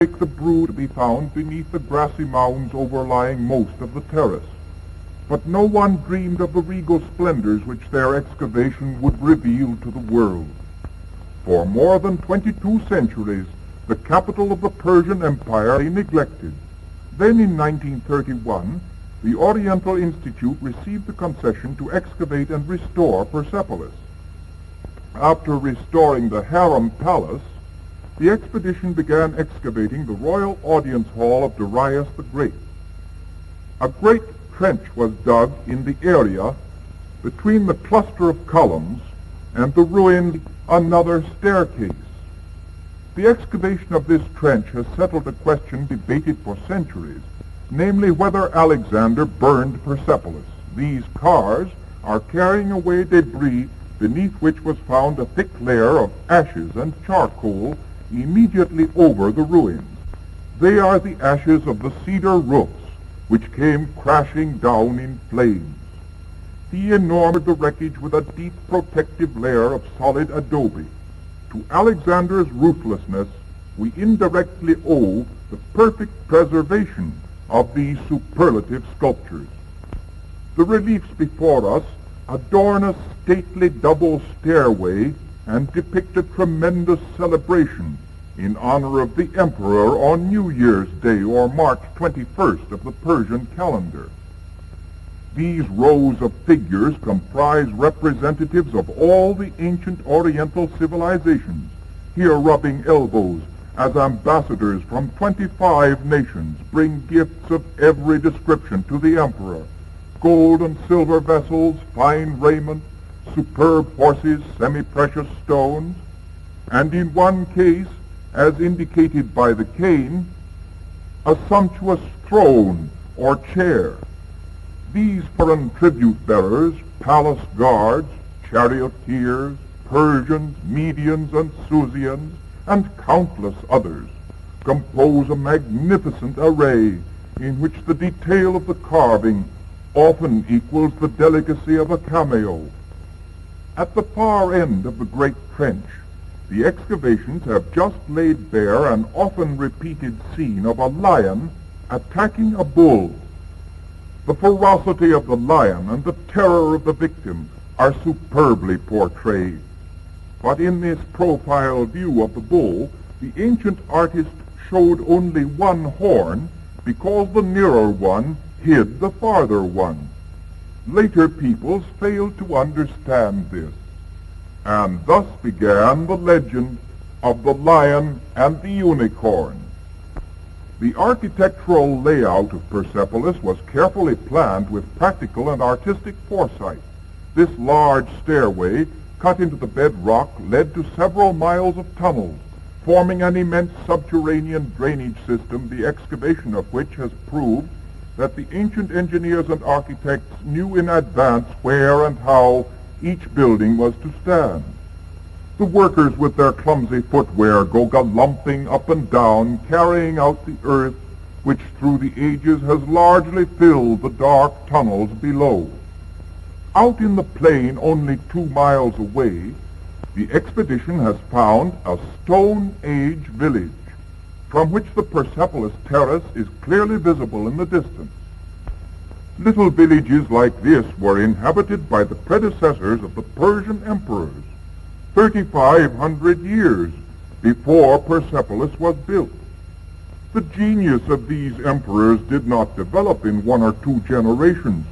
like the brood to be found beneath the grassy mounds overlying most of the terrace. But no one dreamed of the regal splendors which their excavation would reveal to the world. For more than 22 centuries, the capital of the Persian Empire lay neglected. Then in 1931, the Oriental Institute received the concession to excavate and restore Persepolis. After restoring the Harem Palace, the expedition began excavating the royal audience hall of Darius the Great. A great trench was dug in the area between the cluster of columns and the ruined another staircase. The excavation of this trench has settled a question debated for centuries, namely whether Alexander burned Persepolis. These cars are carrying away debris beneath which was found a thick layer of ashes and charcoal immediately over the ruins. They are the ashes of the cedar roofs which came crashing down in flames. He enormed the wreckage with a deep protective layer of solid adobe. To Alexander's ruthlessness, we indirectly owe the perfect preservation of these superlative sculptures. The reliefs before us adorn a stately double stairway and depict a tremendous celebration in honor of the emperor on New Year's Day, or March 21st of the Persian calendar. These rows of figures comprise representatives of all the ancient Oriental civilizations, here rubbing elbows as ambassadors from 25 nations bring gifts of every description to the emperor: gold and silver vessels, fine raiment, superb horses, semi-precious stones, and in one case, as indicated by the cane, a sumptuous throne or chair. These foreign tribute-bearers, palace guards, charioteers, Persians, Medians, and Susians, and countless others, compose a magnificent array in which the detail of the carving often equals the delicacy of a cameo. At the far end of the great trench, the excavations have just laid bare an often repeated scene of a lion attacking a bull. The ferocity of the lion and the terror of the victim are superbly portrayed. But in this profile view of the bull, the ancient artist showed only one horn because the nearer one hid the farther one. Later peoples failed to understand this, and thus began the legend of the lion and the unicorn. The architectural layout of Persepolis was carefully planned with practical and artistic foresight. This large stairway, cut into the bedrock, led to several miles of tunnels, forming an immense subterranean drainage system, the excavation of which has proved that the ancient engineers and architects knew in advance where and how each building was to stand. The workers with their clumsy footwear go galumphing up and down, carrying out the earth which through the ages has largely filled the dark tunnels below. Out in the plain only 2 miles away, the expedition has found a Stone Age village, from which the Persepolis terrace is clearly visible in the distance. Little villages like this were inhabited by the predecessors of the Persian emperors, 3,500 years before Persepolis was built. The genius of these emperors did not develop in 1 or 2 generations,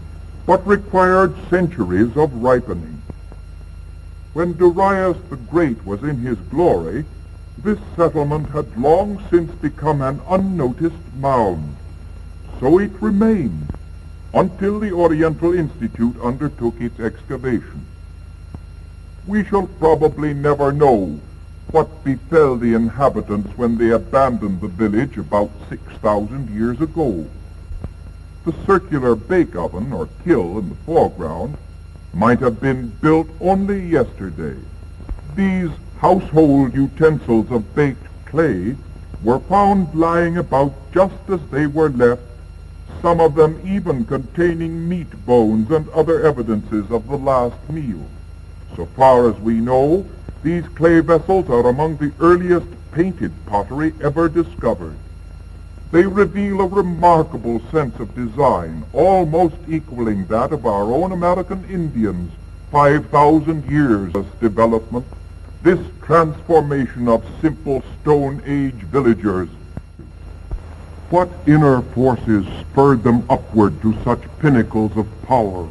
but required centuries of ripening. When Darius the Great was in his glory, this settlement had long since become an unnoticed mound. So it remained until the Oriental Institute undertook its excavation. We shall probably never know what befell the inhabitants when they abandoned the village about 6,000 years ago. The circular bake oven or kill in the foreground might have been built only yesterday. These household utensils of baked clay were found lying about just as they were left, some of them even containing meat bones and other evidences of the last meal. So far as we know, these clay vessels are among the earliest painted pottery ever discovered. They reveal a remarkable sense of design, almost equaling that of our own American Indians, 5,000 years of development. This transformation of simple Stone Age villagers. What inner forces spurred them upward to such pinnacles of power?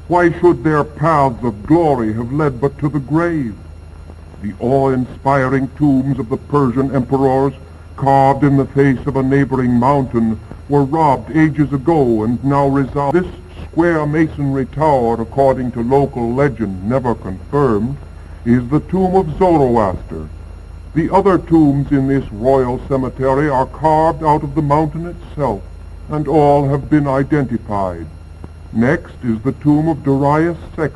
Why should their paths of glory have led but to the grave? The awe-inspiring tombs of the Persian emperors, carved in the face of a neighboring mountain, were robbed ages ago and now resolve. This square masonry tower, according to local legend never confirmed, is the tomb of Zoroaster. The other tombs in this royal cemetery are carved out of the mountain itself, and all have been identified. Next is the tomb of Darius II.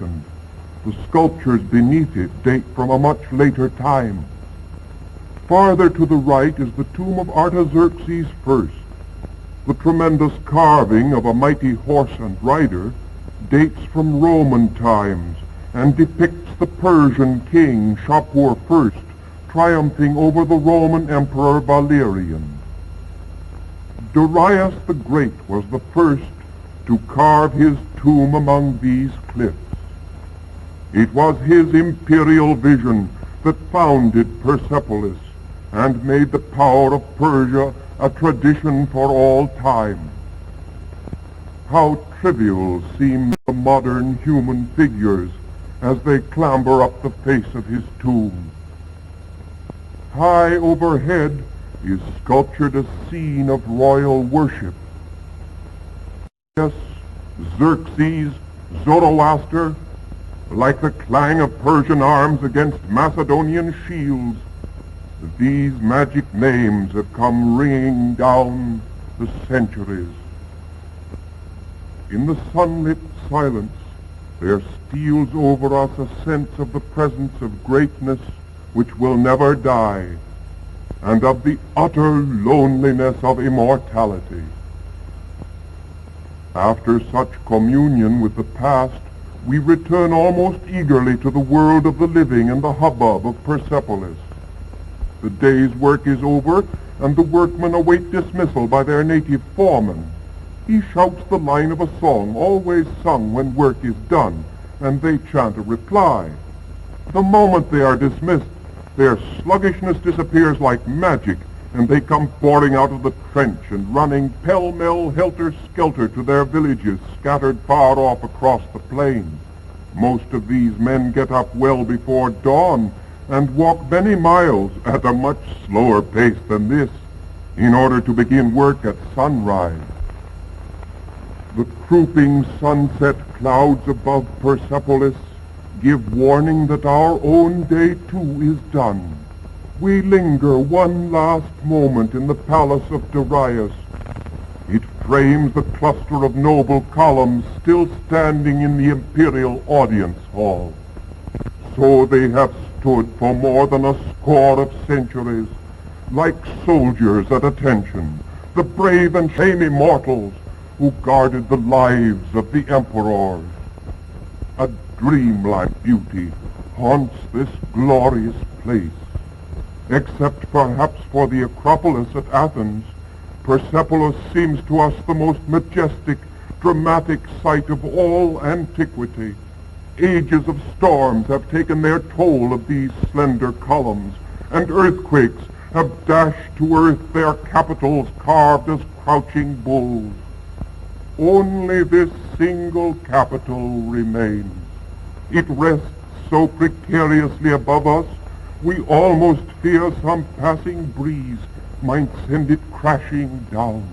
The sculptures beneath it date from a much later time. Farther to the right is the tomb of Artaxerxes I. The tremendous carving of a mighty horse and rider dates from Roman times and depicts the Persian king Shapur I triumphing over the Roman Emperor Valerian. Darius the Great was the first to carve his tomb among these cliffs. It was his imperial vision that founded Persepolis and made the power of Persia a tradition for all time. How trivial seem the modern human figures as they clamber up the face of his tomb. High overhead is sculptured a scene of royal worship. Yes, Xerxes, Zoroaster, like the clang of Persian arms against Macedonian shields, these magic names have come ringing down the centuries. In the sunlit silence, there steals over us a sense of the presence of greatness which will never die, and of the utter loneliness of immortality. After such communion with the past, we return almost eagerly to the world of the living and the hubbub of Persepolis. The day's work is over, and the workmen await dismissal by their native foreman. He shouts the line of a song always sung when work is done, and they chant a reply. The moment they are dismissed, their sluggishness disappears like magic, and they come pouring out of the trench and running pell-mell, helter-skelter to their villages scattered far off across the plains. Most of these men get up well before dawn and walk many miles at a much slower pace than this in order to begin work at sunrise. The crouping sunset clouds above Persepolis give warning that our own day too is done. We linger one last moment in the palace of Darius. It frames the cluster of noble columns still standing in the imperial audience hall. So they have stood for more than a score of centuries, like soldiers at attention, the brave and tame immortals who guarded the lives of the emperors. A dreamlike beauty haunts this glorious place. Except perhaps for the Acropolis at Athens, Persepolis seems to us the most majestic, dramatic sight of all antiquity. Ages of storms have taken their toll of these slender columns, and earthquakes have dashed to earth their capitals carved as crouching bulls. Only this single capital remains. It rests so precariously above us, we almost fear some passing breeze might send it crashing down.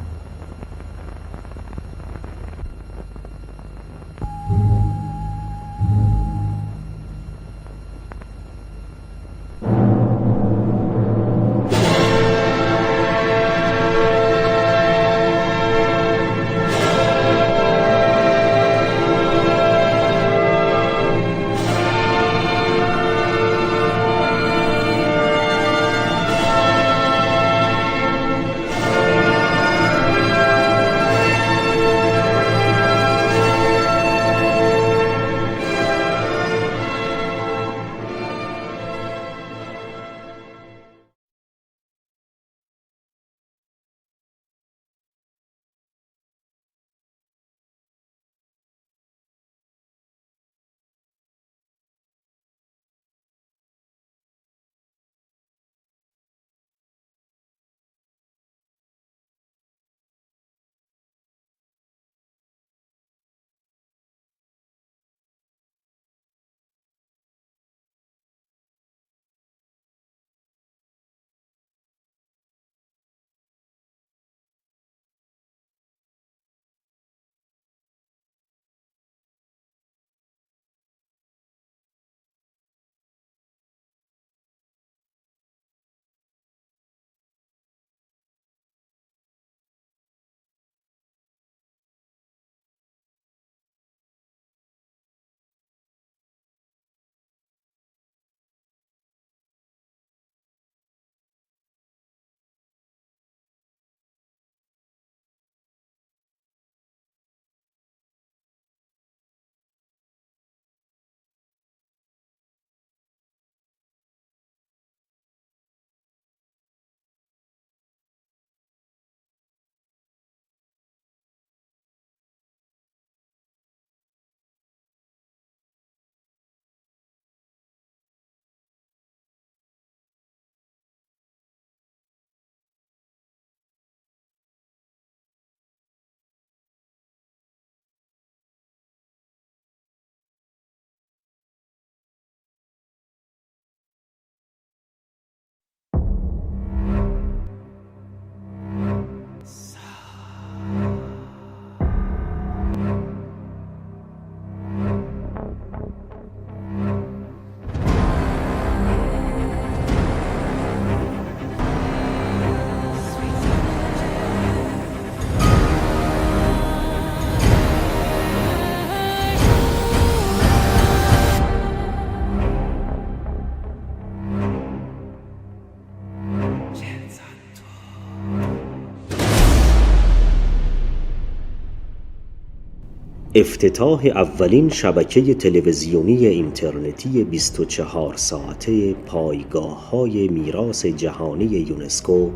افتتاح اولین شبکه تلویزیونی اینترنتی 24 ساعته پایگاه‌های میراث جهانی یونسکو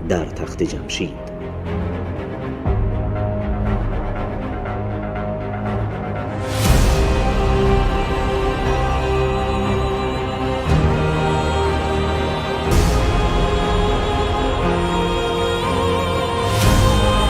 در تخت جمشید.